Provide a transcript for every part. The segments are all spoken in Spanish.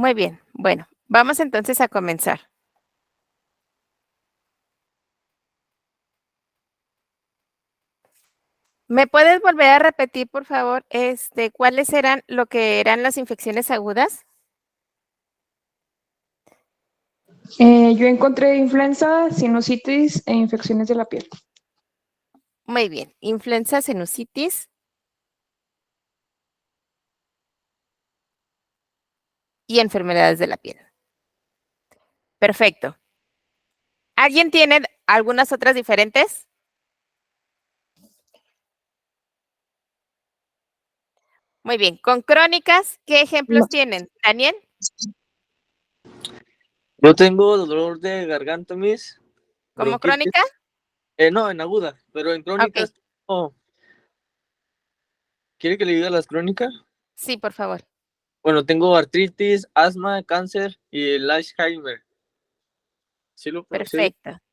Muy bien. Bueno, vamos entonces a comenzar. ¿Me puedes volver a repetir, por favor, cuáles eran lo que eran las infecciones agudas? Yo encontré influenza, sinusitis e infecciones de la piel. Muy bien. Influenza, sinusitis y enfermedades de la piel. Perfecto. ¿Alguien tiene algunas otras diferentes? Muy bien. Con crónicas, ¿qué ejemplos No. tienen? Daniel, Yo tengo dolor de garganta, Miss, ¿como crónica? bronquitis. No, en aguda, pero en Ok. crónicas. Oh, ¿quiere que le diga las crónicas? Sí, por favor. Bueno, tengo artritis, asma, cáncer y el Alzheimer. ¿Sí lo pronuncié bien? Perfecto.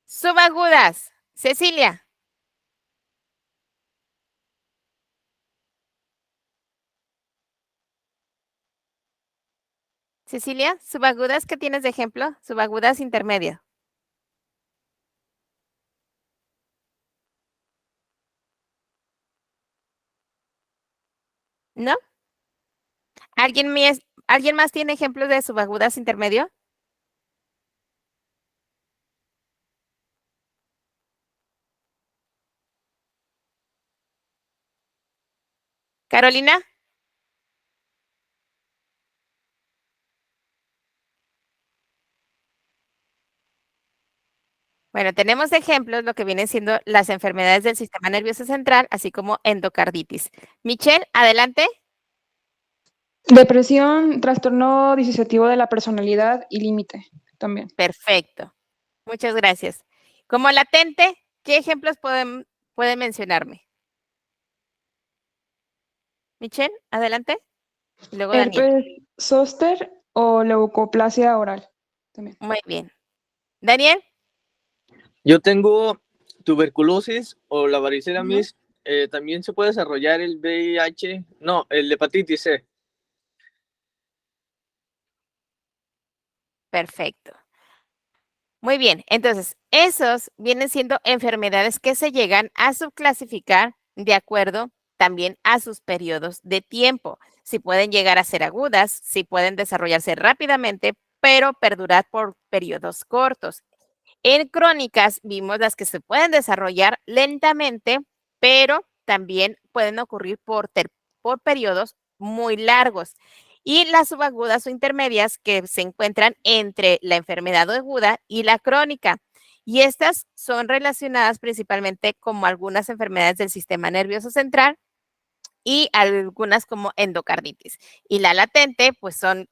Subagudas. Cecilia. Cecilia, subagudas, ¿qué tienes de ejemplo? Subagudas intermedio. ¿No? ¿Alguien más tiene ejemplos de subagudas intermedio? Carolina. Bueno, tenemos de ejemplos lo que vienen siendo las enfermedades del sistema nervioso central, así como endocarditis. Michelle, adelante. Depresión, trastorno disociativo de la personalidad y límite también. Perfecto. Muchas gracias. Como latente, ¿qué ejemplos pueden mencionarme? Michelle, adelante. Y luego Daniel. Herpes zóster o leucoplasia oral también. Muy bien. Daniel. Yo tengo tuberculosis o la varicela, Ujú. Miss. También se puede desarrollar el VIH, no, el hepatitis C. Perfecto. Muy bien, entonces, esos vienen siendo enfermedades que se llegan a subclasificar de acuerdo también a sus periodos de tiempo. Si pueden llegar a ser agudas, si pueden desarrollarse rápidamente, pero perdurar por periodos cortos. En crónicas vimos las que se pueden desarrollar lentamente, pero también pueden ocurrir por periodos muy largos. Y las subagudas o intermedias que se encuentran entre la enfermedad aguda y la crónica. Y estas son relacionadas principalmente como algunas enfermedades del sistema nervioso central y algunas como endocarditis. Y la latente, pues son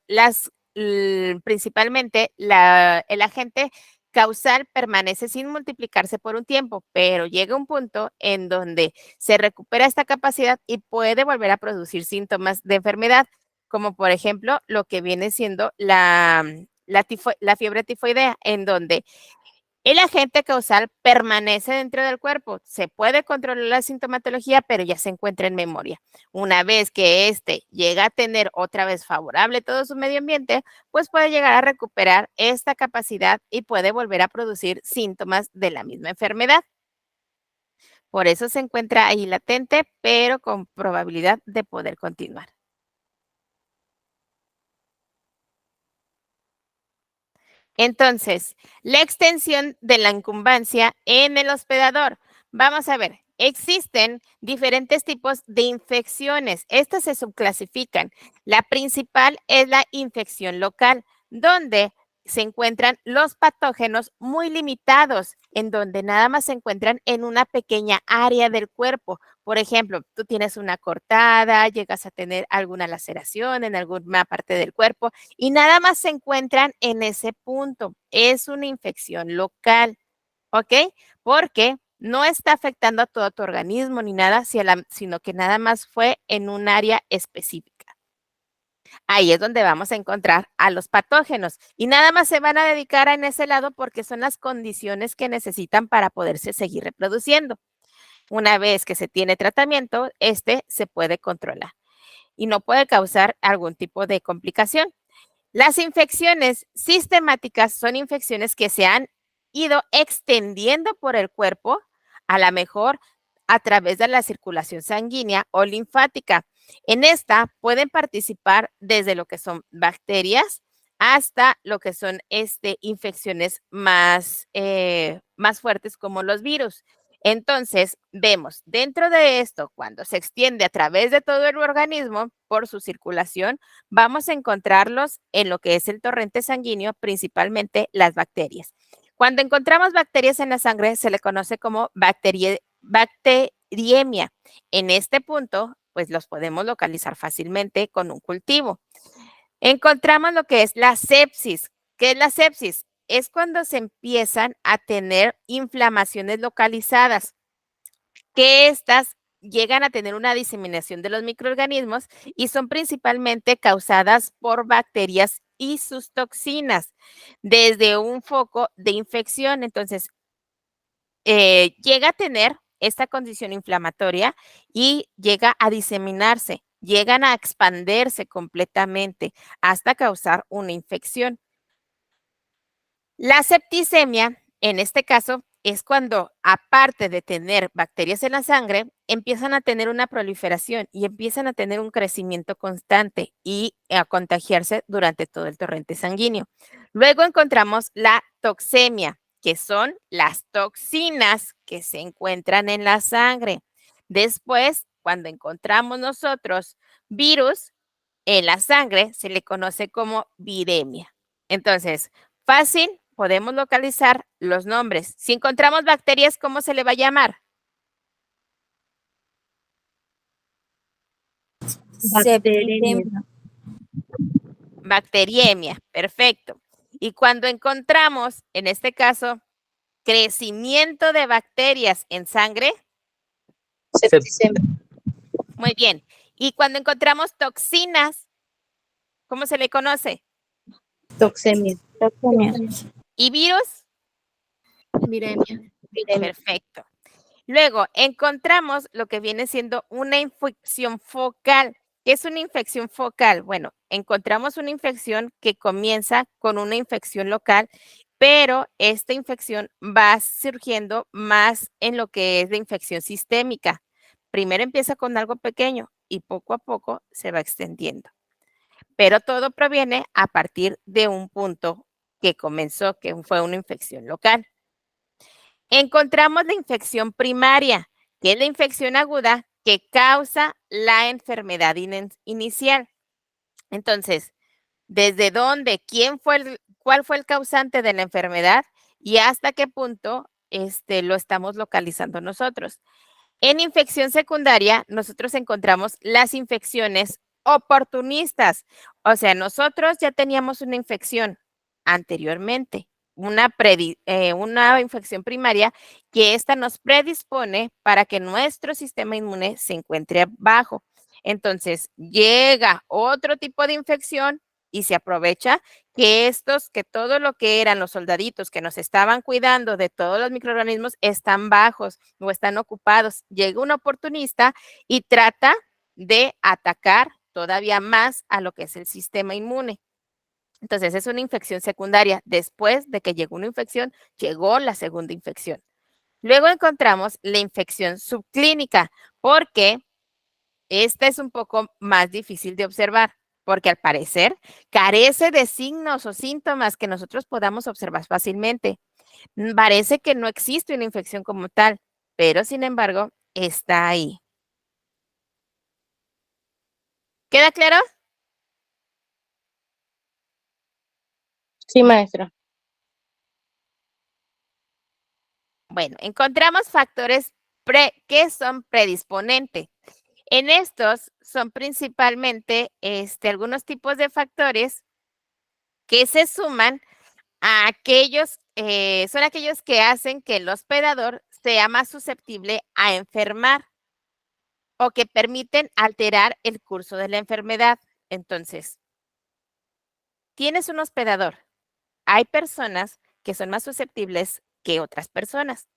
principalmente el agente causal permanece sin multiplicarse por un tiempo, pero llega un punto en donde se recupera esta capacidad y puede volver a producir síntomas de enfermedad, como por ejemplo lo que viene siendo la fiebre tifoidea, en donde el agente causal permanece dentro del cuerpo. Se puede controlar la sintomatología, pero ya se encuentra en memoria. Una vez que éste llega a tener otra vez favorable todo su medio ambiente, pues puede llegar a recuperar esta capacidad y puede volver a producir síntomas de la misma enfermedad. Por eso se encuentra ahí latente, pero con probabilidad de poder continuar. Entonces, la extensión de la incumbancia en el hospedador. Vamos a ver, existen diferentes tipos de infecciones. Estas se subclasifican. La principal es la infección local, donde se encuentran los patógenos muy limitados, en donde nada más se encuentran en una pequeña área del cuerpo. Por ejemplo, tú tienes una cortada, llegas a tener alguna laceración en alguna parte del cuerpo y nada más se encuentran en ese punto. Es una infección local, ¿ok? Porque no está afectando a todo tu organismo ni nada, sino que nada más fue en un área específica. Ahí es donde vamos a encontrar a los patógenos y nada más se van a dedicar en ese lado porque son las condiciones que necesitan para poderse seguir reproduciendo. Una vez que se tiene tratamiento, este se puede controlar y no puede causar algún tipo de complicación. Las infecciones sistemáticas son infecciones que se han ido extendiendo por el cuerpo, a lo mejor a través de la circulación sanguínea o linfática. En esta pueden participar desde lo que son bacterias hasta lo que son infecciones más fuertes como los virus. Entonces, vemos dentro de esto, cuando se extiende a través de todo el organismo por su circulación, vamos a encontrarlos en lo que es el torrente sanguíneo, principalmente las bacterias. Cuando encontramos bacterias en la sangre, se le conoce como bacteriemia. En este punto, pues los podemos localizar fácilmente con un cultivo. Encontramos lo que es la sepsis. ¿Qué es la sepsis? Es cuando se empiezan a tener inflamaciones localizadas, que estas llegan a tener una diseminación de los microorganismos y son principalmente causadas por bacterias y sus toxinas desde un foco de infección. Entonces, llega a tener esta condición inflamatoria y llega a diseminarse, llegan a expandirse completamente hasta causar una infección. La septicemia, en este caso, es cuando, aparte de tener bacterias en la sangre, empiezan a tener una proliferación y empiezan a tener un crecimiento constante y a contagiarse durante todo el torrente sanguíneo. Luego encontramos la toxemia, que son las toxinas que se encuentran en la sangre. Después, cuando encontramos nosotros virus en la sangre, se le conoce como viremia. Entonces, fácil, podemos localizar los nombres. Si encontramos bacterias, ¿cómo se le va a llamar? Bacteriemia. Bacteriemia, perfecto. Y cuando encontramos, en este caso, crecimiento de bacterias en sangre, Septicemia. muy bien. Y cuando encontramos toxinas, ¿cómo se le conoce? Toxemia. ¿Y virus? Viremia. Perfecto. Luego, encontramos lo que viene siendo una infección focal. ¿Qué es una infección focal? Bueno, encontramos una infección que comienza con una infección local, pero esta infección va surgiendo más en lo que es la infección sistémica. Primero empieza con algo pequeño y poco a poco se va extendiendo. Pero todo proviene a partir de un punto que comenzó, que fue una infección local. Encontramos la infección primaria, que es la infección aguda que causa la enfermedad inicial. Entonces, ¿desde dónde? ¿Cuál fue el causante de la enfermedad? Y hasta qué punto lo estamos localizando nosotros. En infección secundaria, nosotros encontramos las infecciones oportunistas. O sea, nosotros ya teníamos una infección anteriormente, una infección primaria, que esta nos predispone para que nuestro sistema inmune se encuentre bajo. Entonces, llega otro tipo de infección y se aprovecha que todo lo que eran los soldaditos que nos estaban cuidando de todos los microorganismos están bajos o están ocupados. Llega un oportunista y trata de atacar todavía más a lo que es el sistema inmune. Entonces, es una infección secundaria. Después de que llegó una infección, llegó la segunda infección. Luego encontramos la infección subclínica, porque esta es un poco más difícil de observar, porque al parecer carece de signos o síntomas que nosotros podamos observar fácilmente. Parece que no existe una infección como tal, pero sin embargo está ahí. ¿Queda claro? Sí, maestra. Bueno, encontramos factores que son predisponentes. En estos son principalmente algunos tipos de factores que se suman a son aquellos que hacen que el hospedador sea más susceptible a enfermar o que permiten alterar el curso de la enfermedad. Entonces, tienes un hospedador. Hay personas que son más susceptibles que otras personas.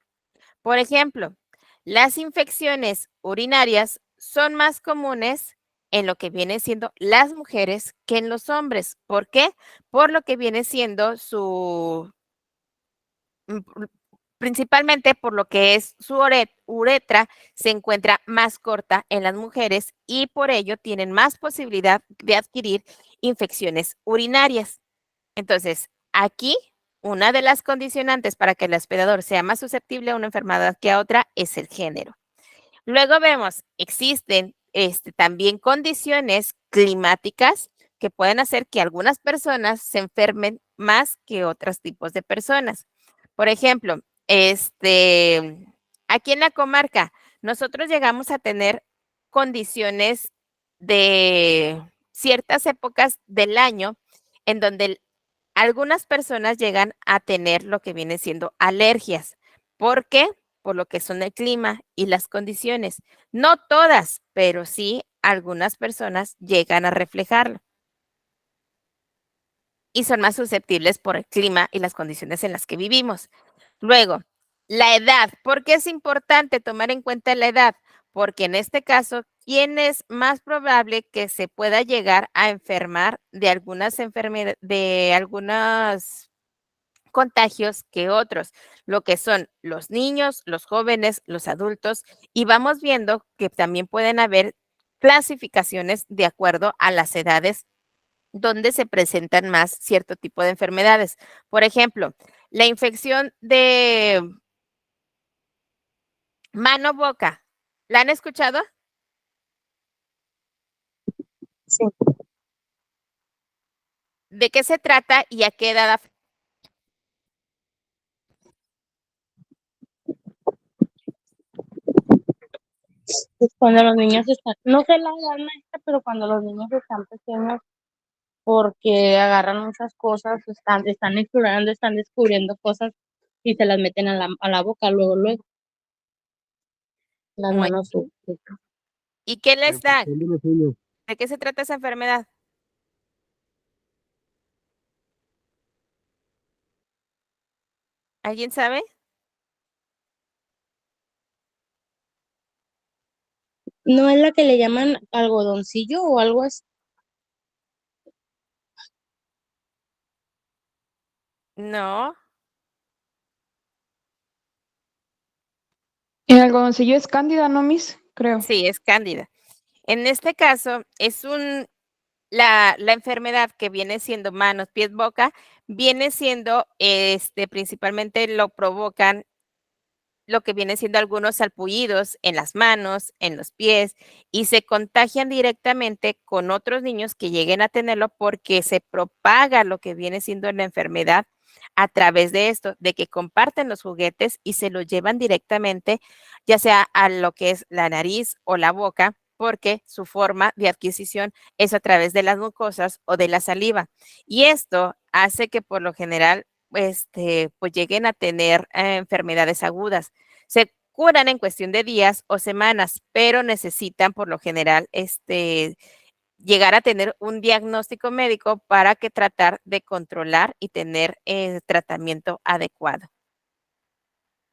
Por ejemplo, Las infecciones urinarias son más comunes en lo que viene siendo las mujeres que en los hombres. ¿Por qué? Por lo que viene siendo principalmente por lo que es su uretra se encuentra más corta en las mujeres y por ello tienen más posibilidad de adquirir infecciones urinarias. Entonces, aquí una de las condicionantes para que el hospedador sea más susceptible a una enfermedad que a otra es el género. Luego vemos, existen también condiciones climáticas que pueden hacer que algunas personas se enfermen más que otros tipos de personas. Por ejemplo, aquí en la comarca, nosotros llegamos a tener condiciones de ciertas épocas del año en donde algunas personas llegan a tener lo que viene siendo alergias. ¿Por qué? Por lo que son el clima y las condiciones. No todas, pero sí algunas personas llegan a reflejarlo. Y son más susceptibles por el clima y las condiciones en las que vivimos. Luego, la edad. ¿Por qué es importante tomar en cuenta la edad? Porque en este caso, ¿quién es más probable que se pueda llegar a enfermar de algunas enfermedades, de algunos contagios que otros, lo que son los niños, los jóvenes, los adultos, y vamos viendo que también pueden haber clasificaciones de acuerdo a las edades donde se presentan más cierto tipo de enfermedades? Por ejemplo, la infección de mano-boca, ¿la han escuchado? Sí. ¿De qué se trata y a qué edad afecta? Pues cuando los niños están, no sé la edad maestra, pero cuando los niños están pequeños, porque agarran muchas cosas, están explorando, están descubriendo cosas y se las meten a la boca luego, las Muy- manos sucias. ¿Y qué les da? Infección de los uñas. ¿De qué se trata esa enfermedad? ¿Alguien sabe? ¿No es la que le llaman algodoncillo o algo así? No. El algodoncillo es cándida, ¿no, Miss? Creo. Sí, es cándida. En este caso, es la enfermedad que viene siendo manos, pies, boca, viene siendo, principalmente lo provocan lo que viene siendo algunos salpullidos en las manos, en los pies, y se contagian directamente con otros niños que lleguen a tenerlo porque se propaga lo que viene siendo la enfermedad a través de esto, de que comparten los juguetes y se lo llevan directamente, ya sea a lo que es la nariz o la boca, porque su forma de adquisición es a través de las mucosas o de la saliva. Y esto hace que por lo general pues lleguen a tener enfermedades agudas. Se curan en cuestión de días o semanas, pero necesitan por lo general llegar a tener un diagnóstico médico para que tratar de controlar y tener tratamiento adecuado.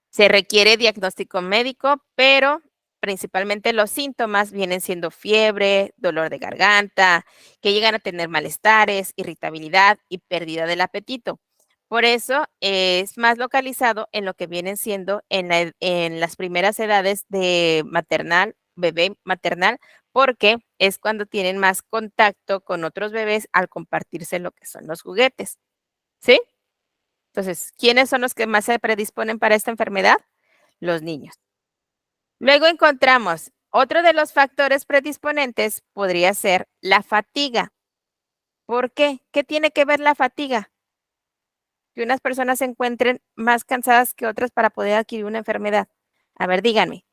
Se requiere diagnóstico médico, pero principalmente los síntomas vienen siendo fiebre, dolor de garganta, que llegan a tener malestares, irritabilidad y pérdida del apetito. Por eso es más localizado en lo que vienen siendo en las primeras edades de maternal, bebé maternal, porque es cuando tienen más contacto con otros bebés al compartirse lo que son los juguetes. ¿Sí? Entonces, ¿quiénes son los que más se predisponen para esta enfermedad? Los niños. Luego encontramos otro de los factores predisponentes podría ser la fatiga. ¿Por qué? ¿Qué tiene que ver la fatiga? Que unas personas se encuentren más cansadas que otras para poder adquirir una enfermedad. A ver, díganme.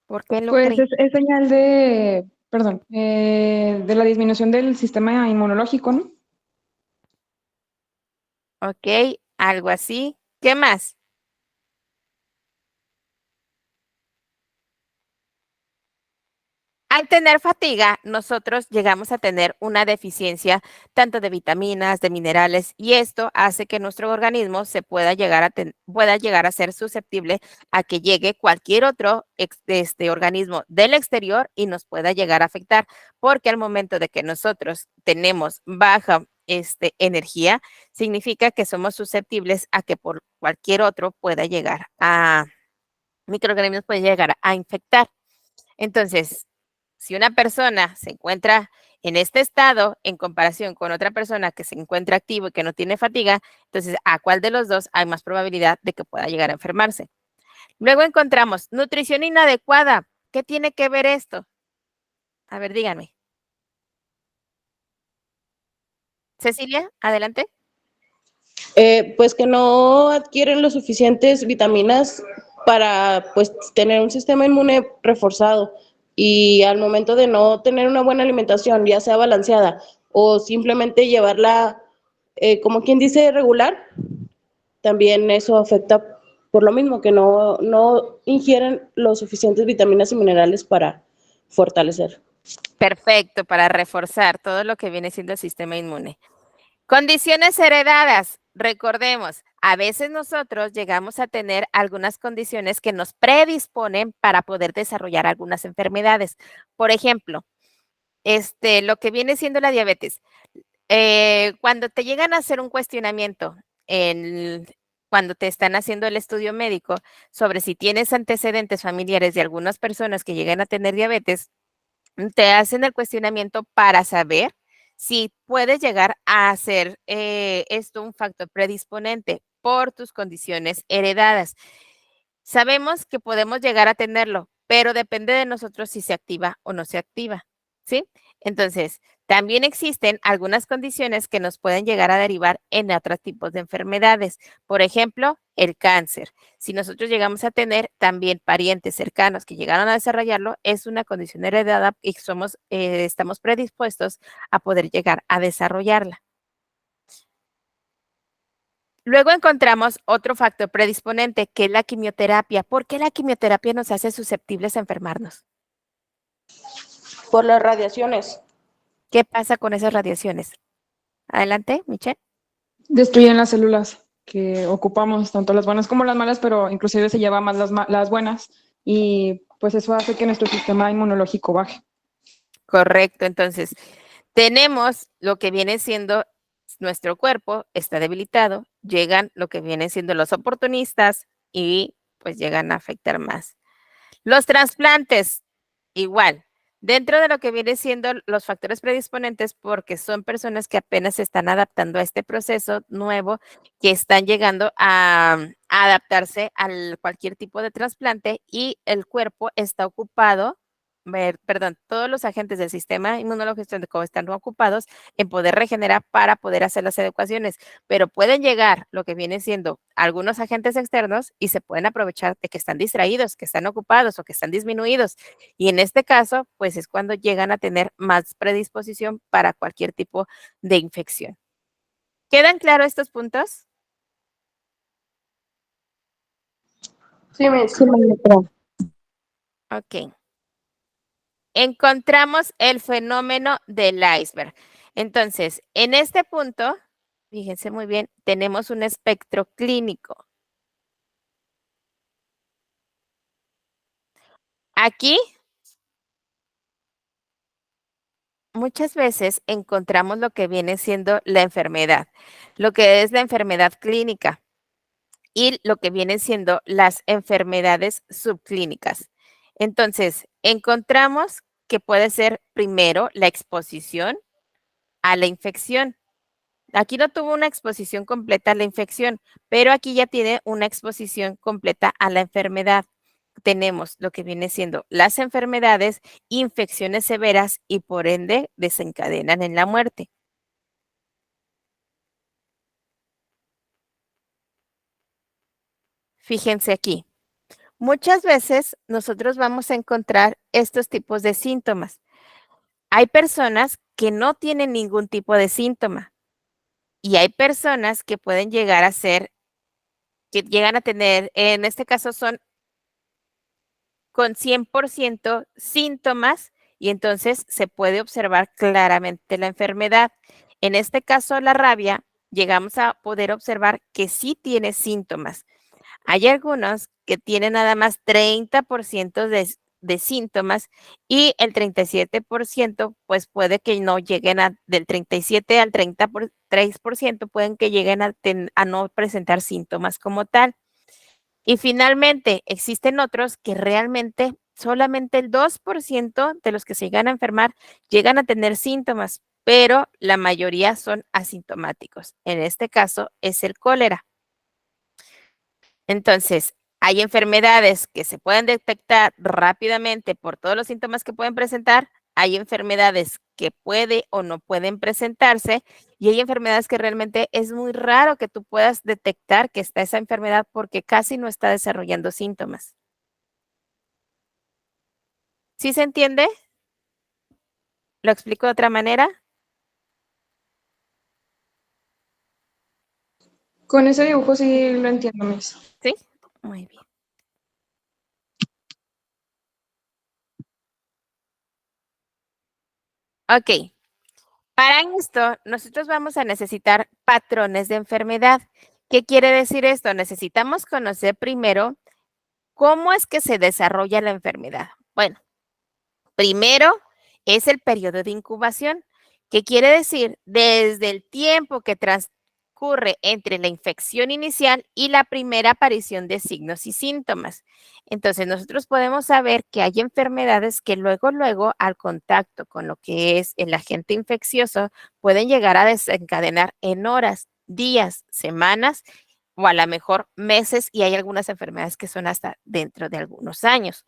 ¿Por qué lo Pues creen? es señal de, perdón, de la disminución del sistema inmunológico, ¿no? Ok, algo así. ¿Qué más? Al tener fatiga, nosotros llegamos a tener una deficiencia tanto de vitaminas, de minerales, y esto hace que nuestro organismo se pueda llegar a ser susceptible a que llegue cualquier otro organismo del exterior y nos pueda llegar a afectar, porque al momento de que nosotros tenemos baja energía, significa que somos susceptibles a que por cualquier otro pueda llegar a microorganismos puede llegar a infectar. Entonces, si una persona se encuentra en este estado en comparación con otra persona que se encuentra activo y que no tiene fatiga, entonces, ¿a cuál de los dos hay más probabilidad de que pueda llegar a enfermarse? Luego encontramos nutrición inadecuada. ¿Qué tiene que ver esto? A ver, díganme. Cecilia, adelante. Pues que no adquieren los suficientes vitaminas para pues tener un sistema inmune reforzado y al momento de no tener una buena alimentación, ya sea balanceada o simplemente llevarla, como quien dice, regular, también eso afecta por lo mismo que no ingieren los suficientes vitaminas y minerales para fortalecer. Perfecto, para reforzar todo lo que viene siendo el sistema inmune. Condiciones heredadas. Recordemos, a veces nosotros llegamos a tener algunas condiciones que nos predisponen para poder desarrollar algunas enfermedades. Por ejemplo, lo que viene siendo la diabetes. Cuando te llegan a hacer un cuestionamiento, cuando te están haciendo el estudio médico sobre si tienes antecedentes familiares de algunas personas que llegan a tener diabetes, te hacen el cuestionamiento para saber si puedes llegar a ser esto un factor predisponente por tus condiciones heredadas. Sabemos que podemos llegar a tenerlo, pero depende de nosotros si se activa o no se activa, ¿sí? Entonces, también existen algunas condiciones que nos pueden llegar a derivar en otros tipos de enfermedades. Por ejemplo, el cáncer. Si nosotros llegamos a tener también parientes cercanos que llegaron a desarrollarlo, es una condición heredada y estamos predispuestos a poder llegar a desarrollarla. Luego encontramos otro factor predisponente, que es la quimioterapia. ¿Por qué la quimioterapia nos hace susceptibles a enfermarnos? Por las radiaciones. ¿Qué pasa con esas radiaciones? Adelante, Michelle. Destruyen las células que ocupamos, tanto las buenas como las malas, pero inclusive se lleva más las buenas y pues eso hace que nuestro sistema inmunológico baje. Correcto, entonces tenemos lo que viene siendo nuestro cuerpo está debilitado, llegan lo que vienen siendo los oportunistas y pues llegan a afectar más. Los trasplantes, igual, dentro de lo que viene siendo los factores predisponentes, porque son personas que apenas se están adaptando a este proceso nuevo, que están llegando a adaptarse a cualquier tipo de trasplante y el cuerpo está ocupado, todos los agentes del sistema inmunológico están ocupados en poder regenerar para poder hacer las adecuaciones, pero pueden llegar lo que viene siendo algunos agentes externos y se pueden aprovechar de que están distraídos, que están ocupados o que están disminuidos. Y en este caso, pues es cuando llegan a tener más predisposición para cualquier tipo de infección. ¿Quedan claros estos puntos? Sí, Ok. Encontramos el fenómeno del iceberg. Entonces, en este punto, fíjense muy bien, tenemos un espectro clínico. Aquí, muchas veces encontramos lo que viene siendo la enfermedad, lo que es la enfermedad clínica y lo que vienen siendo las enfermedades subclínicas. Entonces, encontramos que puede ser primero la exposición a la infección. Aquí no tuvo una exposición completa a la infección, pero aquí ya tiene una exposición completa a la enfermedad. Tenemos lo que viene siendo las enfermedades, infecciones severas y por ende desencadenan en la muerte. Fíjense aquí. Muchas veces nosotros vamos a encontrar estos tipos de síntomas. Hay personas que no tienen ningún tipo de síntoma y hay personas que pueden llegar a ser, que llegan a tener, en este caso son con 100% síntomas y entonces se puede observar claramente la enfermedad. En este caso, la rabia, llegamos a poder observar que sí tiene síntomas. Hay algunos que tienen nada más 30% de síntomas y el 37% pues puede que no lleguen del 37 al 33% pueden que lleguen a no presentar síntomas como tal. Y finalmente, existen otros que realmente solamente el 2% de los que se llegan a enfermar llegan a tener síntomas, pero la mayoría son asintomáticos. En este caso es el cólera. Entonces, hay enfermedades que se pueden detectar rápidamente por todos los síntomas que pueden presentar, hay enfermedades que puede o no pueden presentarse y hay enfermedades que realmente es muy raro que tú puedas detectar que está esa enfermedad porque casi no está desarrollando síntomas. ¿Sí se entiende? ¿Lo explico de otra manera? Con ese dibujo sí lo entiendo, Miss. Sí, muy bien. Ok, para esto nosotros vamos a necesitar patrones de enfermedad. ¿Qué quiere decir esto? Necesitamos conocer primero cómo es que se desarrolla la enfermedad. Bueno, primero es el periodo de incubación, que quiere decir desde el tiempo que transcurre entre la infección inicial y la primera aparición de signos y síntomas. Entonces, nosotros podemos saber que hay enfermedades que luego, al contacto con lo que es el agente infeccioso, pueden llegar a desencadenar en horas, días, semanas o a lo mejor meses, y hay algunas enfermedades que son hasta dentro de algunos años.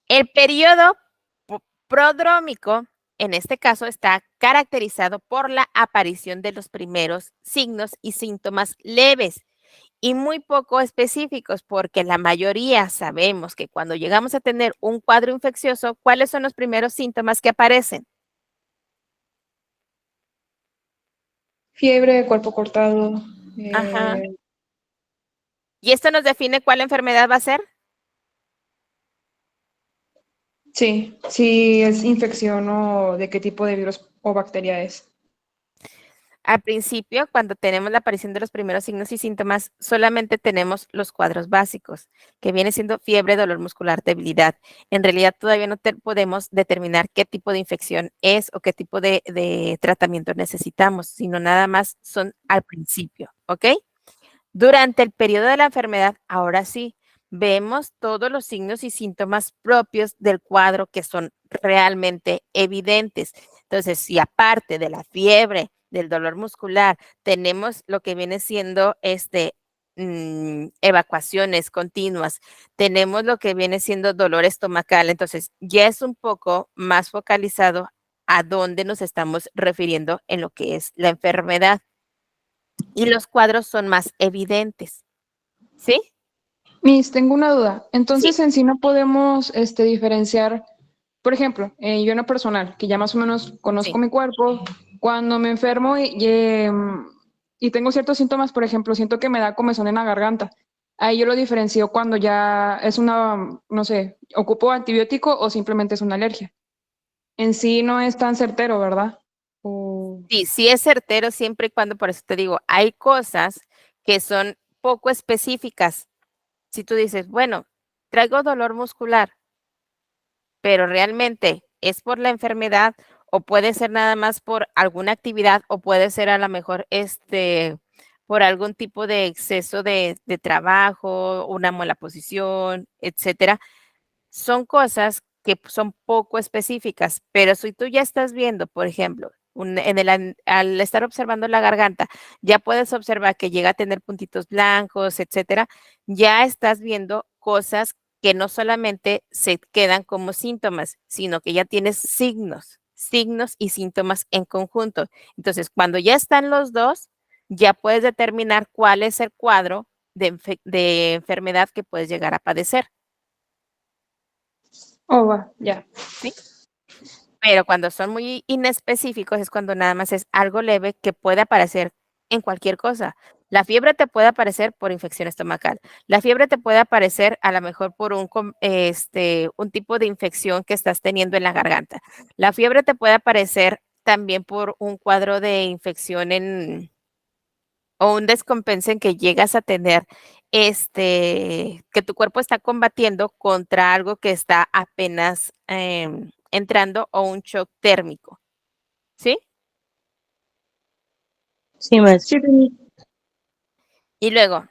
El periodo prodrómico, en este caso, está caracterizado por la aparición de los primeros signos y síntomas leves y muy poco específicos, porque la mayoría sabemos que cuando llegamos a tener un cuadro infeccioso, ¿cuáles son los primeros síntomas que aparecen? Fiebre, cuerpo cortado. Ajá. ¿Y esto nos define cuál enfermedad va a ser? Sí, sí es infección o de qué tipo de virus o bacteria es. Al principio, cuando tenemos la aparición de los primeros signos y síntomas, solamente tenemos los cuadros básicos, que viene siendo fiebre, dolor muscular, debilidad. En realidad, todavía no podemos determinar qué tipo de infección es o qué tipo de tratamiento necesitamos, sino nada más son al principio, ¿ok? Durante el periodo de la enfermedad, ahora sí, vemos todos los signos y síntomas propios del cuadro que son realmente evidentes. Entonces, si aparte de la fiebre, del dolor muscular, tenemos lo que viene siendo evacuaciones continuas, tenemos lo que viene siendo dolor estomacal, entonces ya es un poco más focalizado a dónde nos estamos refiriendo en lo que es la enfermedad. Y los cuadros son más evidentes, ¿sí? Miss, tengo una duda. Sí, Entonces, en sí no podemos diferenciar, por ejemplo, yo en lo personal, que ya más o menos conozco sí. mi cuerpo, cuando me enfermo y tengo ciertos síntomas, por ejemplo, siento que me da comezón en la garganta. Ahí yo lo diferencio cuando ya es una, no sé, ocupo antibiótico o simplemente es una alergia. En sí no es tan certero, ¿verdad? O- Sí, sí es certero siempre y cuando, por eso te digo, hay cosas que son poco específicas. Si tú dices, bueno, traigo dolor muscular, pero realmente es por la enfermedad o puede ser nada más por alguna actividad o puede ser a lo mejor por algún tipo de exceso de trabajo, una mala posición, etcétera. Son cosas que son poco específicas, pero si tú ya estás viendo, por ejemplo, al estar observando la garganta, ya puedes observar que llega a tener puntitos blancos, etcétera, ya estás viendo cosas que no solamente se quedan como síntomas, sino que ya tienes signos y síntomas en conjunto. Entonces, cuando ya están los dos, ya puedes determinar cuál es el cuadro de enfermedad que puedes llegar a padecer. Oh, va, ya. ¿Sí? Pero cuando son muy inespecíficos es cuando nada más es algo leve que puede aparecer en cualquier cosa. La fiebre te puede aparecer por infección estomacal. La fiebre te puede aparecer a lo mejor por un tipo de infección que estás teniendo en la garganta. La fiebre te puede aparecer también por un cuadro de infección o un descompensen que llegas a tener, que tu cuerpo está combatiendo contra algo que está apenas entrando o un shock térmico. ¿Sí? Sí, maestra. Sí, Y luego,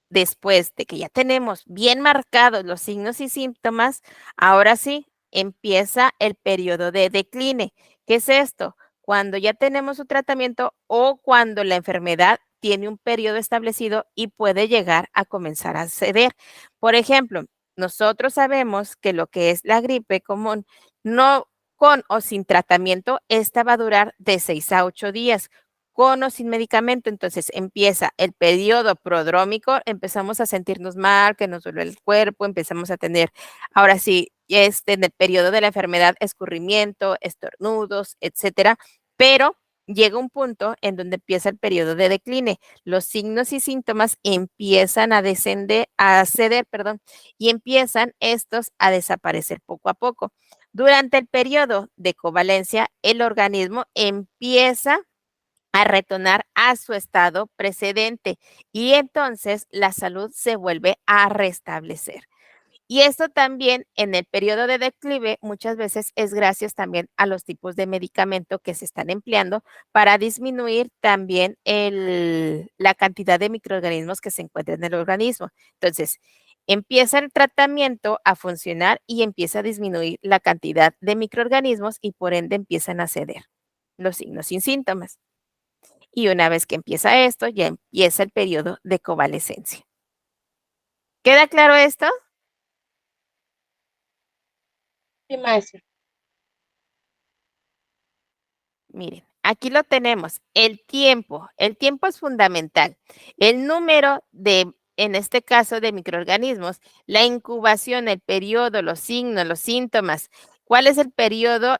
después de que ya tenemos bien marcados los signos y síntomas, ahora sí empieza el periodo de decline. ¿Qué es esto? Cuando ya tenemos un tratamiento o cuando la enfermedad tiene un periodo establecido y puede llegar a comenzar a ceder. Por ejemplo, nosotros sabemos que lo que es la gripe común, no con o sin tratamiento, esta va a durar de 6 a 8 días con o sin medicamento. Entonces empieza el periodo prodrómico, empezamos a sentirnos mal, que nos duele el cuerpo, empezamos a tener, ahora sí, en el periodo de la enfermedad, escurrimiento, estornudos, etcétera, pero llega un punto en donde empieza el periodo de decline. Los signos y síntomas empiezan a ceder, y empiezan estos a desaparecer poco a poco. Durante el periodo de covalencia, el organismo empieza a retornar a su estado precedente y entonces la salud se vuelve a restablecer. Y esto también en el periodo de declive muchas veces es gracias también a los tipos de medicamento que se están empleando para disminuir también la cantidad de microorganismos que se encuentran en el organismo. Entonces, empieza el tratamiento a funcionar y empieza a disminuir la cantidad de microorganismos y por ende empiezan a ceder los signos sin síntomas. Y una vez que empieza esto, ya empieza el periodo de convalecencia. ¿Queda claro esto? Sí, maestra. Miren, aquí lo tenemos, el tiempo. El tiempo es fundamental. El número en este caso, de microorganismos, la incubación, el periodo, los signos, los síntomas, cuál es el periodo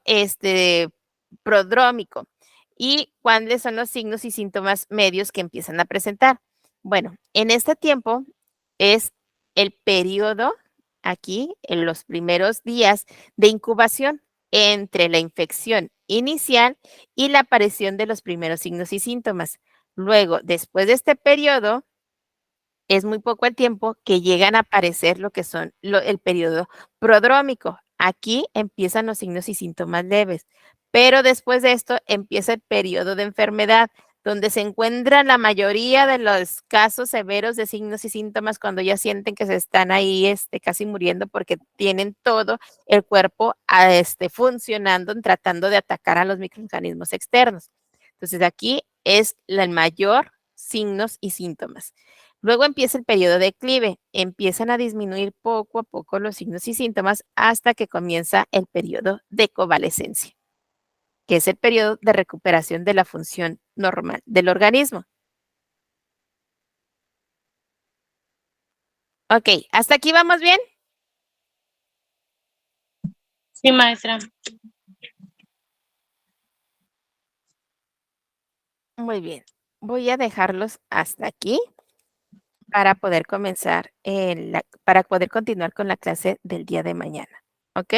prodrómico y cuáles son los signos y síntomas medios que empiezan a presentar. Bueno, en este tiempo es el periodo, aquí, en los primeros días de incubación entre la infección inicial y la aparición de los primeros signos y síntomas. Luego, después de este periodo, es muy poco el tiempo que llegan a aparecer lo que son el periodo prodrómico. Aquí empiezan los signos y síntomas leves, pero después de esto empieza el periodo de enfermedad, donde se encuentran la mayoría de los casos severos de signos y síntomas cuando ya sienten que se están ahí casi muriendo porque tienen todo el cuerpo funcionando, tratando de atacar a los microorganismos externos. Entonces aquí es el mayor signos y síntomas. Luego empieza el periodo de declive, empiezan a disminuir poco a poco los signos y síntomas hasta que comienza el periodo de convalecencia, que es el periodo de recuperación de la función normal del organismo. Ok, ¿hasta aquí vamos bien? Sí, maestra. Muy bien, voy a dejarlos hasta aquí para poder comenzar, para poder continuar con la clase del día de mañana. ¿Ok?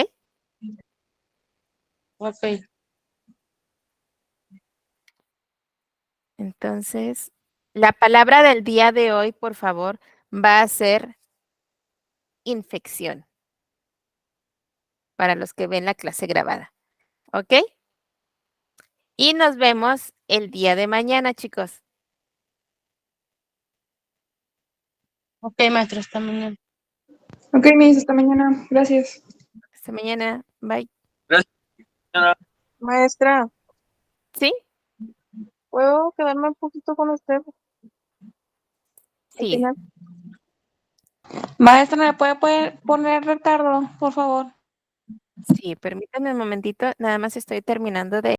Ok. Entonces, la palabra del día de hoy, por favor, va a ser infección para los que ven la clase grabada. ¿Ok? Y nos vemos el día de mañana, chicos. Ok, maestra, hasta mañana. Ok, Miss, hasta mañana. Gracias. Hasta mañana. Bye. Gracias, señora. Maestra, ¿Sí? ¿puedo quedarme un poquito con usted? Sí. Maestra, ¿me puede poner retardo, por favor? Sí, permítame un momentito. Nada más estoy terminando de